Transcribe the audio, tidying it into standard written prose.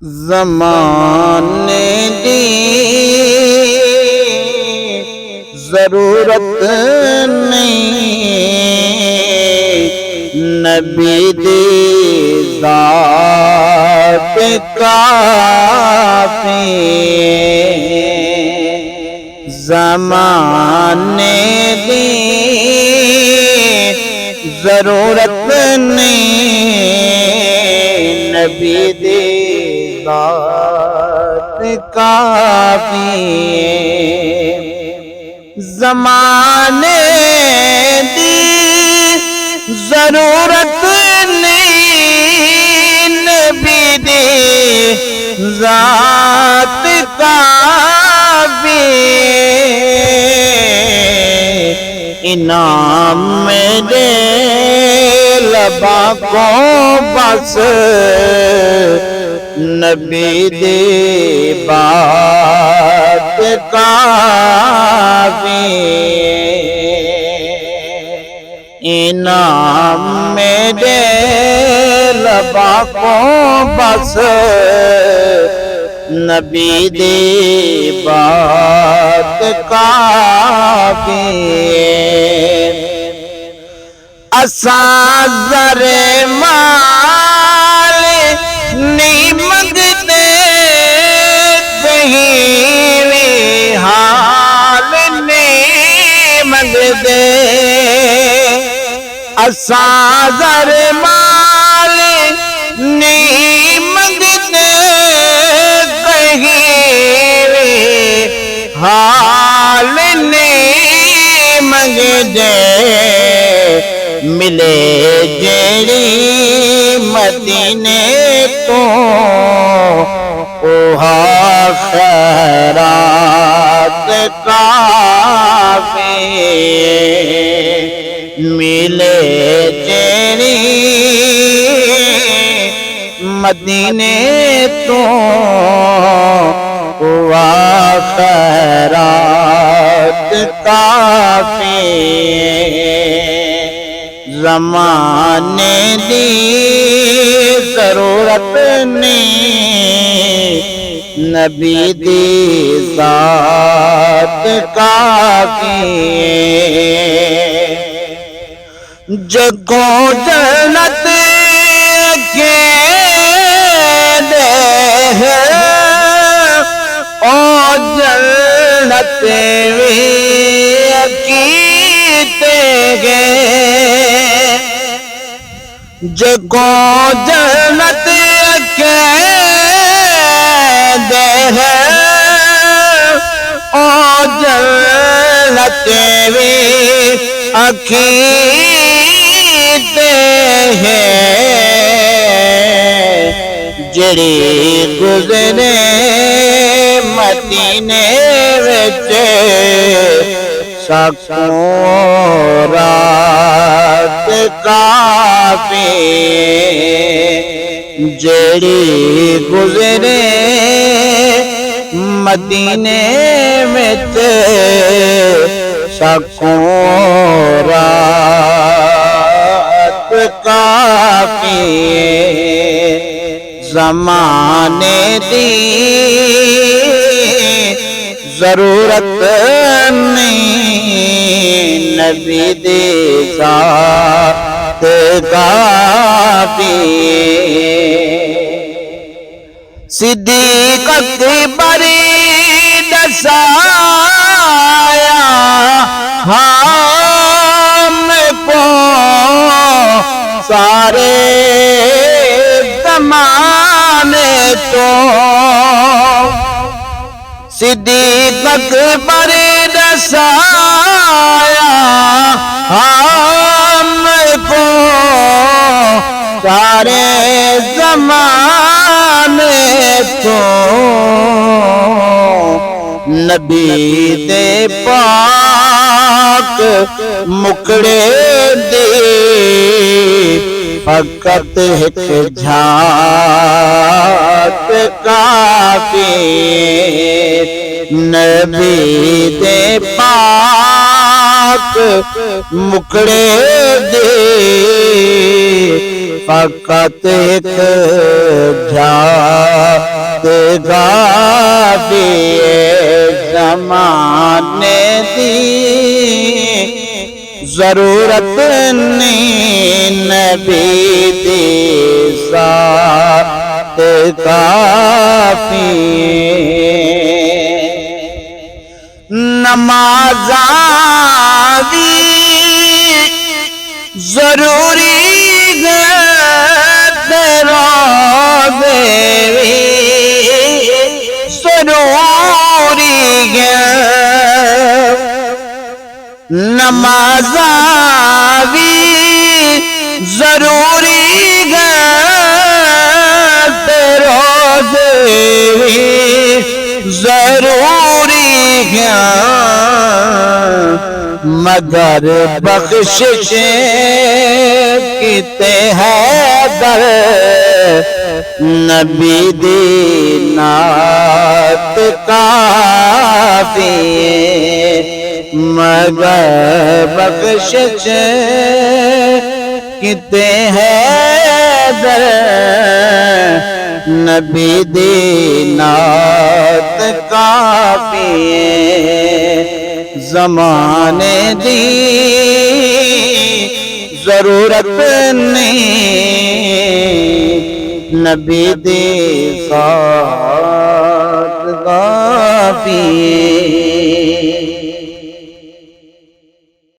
زمانے دی ضرورت نہیں، نبی دی ذات کافی ہے۔ زمانے دی ضرورت نہیں، نبی دی ذات کافی ہے۔ زمانے دی ضرورت نہیں، نبی دی ذات کافی ہے۔ انعام میرے لباں کو بس نبی دی بات کافی ہے۔ انعام میرے لباں کو بس نبی دی بات کافی ہے۔ اساں زر مال نہیں منگتے، کہیں بھی حال نہیں منگتے۔ اساں زر مال نہیں منگتے، کہیں بھی حال نہیں منگتے۔ ملے جیڑی مدینے تو اوہا خیرات کافی ہے۔ ملے جیڑی مدینے تو اوہا خیرات کافی ہے۔ زمانے دی ضرورت نہیں، نبی دی ذات کافی ہے۔ جگوں جنت کے دے او جنت وی کیتے گے۔ جگوں جنت کے دے او جنت وی عقیدے ہیں۔ جڑی گزرے مدینے وچ سکون رات کافی ہے۔ جڑی گزرے مدینے وچ سکون رات کافی ہے۔ زمانے دی ضرورت نہیں، نبی دی ذات کافی ہے۔ صدیق اکبر دسایا ہم کو سارے زمانے تو۔ صدیق اکبر دسایا ہم کو سارے زمانے تو۔ نبی دے پاک مکڑے دے فقط ایک جھات کافی ہے۔ نبی دے پاک مکڑے دے فقط ایک جھات کافی زمانے دی ضرورت نہیں نبی دی ذات کافی نمازاں بھی ضروری ہے روزے بھی ضروری ہے نمازاں بھی ضروری ہے روزے بھی ضروری ہے مگر بخشش کتے ہے در نبی دی نعت کافی مگر بخشش کتے ہے در نبی دی نعت کافی زمانے دی ضرورت نہیں نبی دی ذات کافی